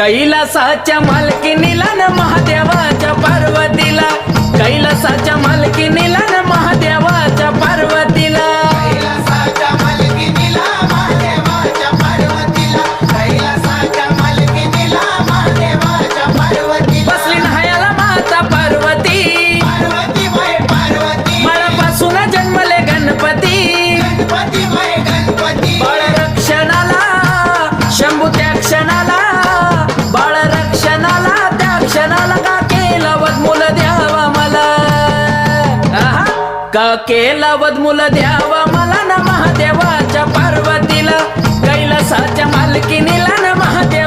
कैलासाच्या मालकीनीला न महादेवाच्या पार्वतीला, कैलासाच्या मालकीनीला न महादेवाच्या पार्वतीला, कैलासाच्या मालकीनीला महादेवाच्या पार्वतीला, कैलासाच्या मालकीनीला महादेवाच्या पार्वतीला बसली न्हायाला माता पार्वती, पार्वती वय पार्वती बाळापासून जन्मले गणपती, गणपती वय गणपती बाळ रक्षणाला शंभू त्या क्षणाला, बाळ रक्षणाला त्या क्षणाला का केला वदमूल द्यावा मला, आहा, का केला वदमूल द्यावा मला न महादेवाच्या पार्वतीला, कैलासाच्या मालकीनीला न महादेव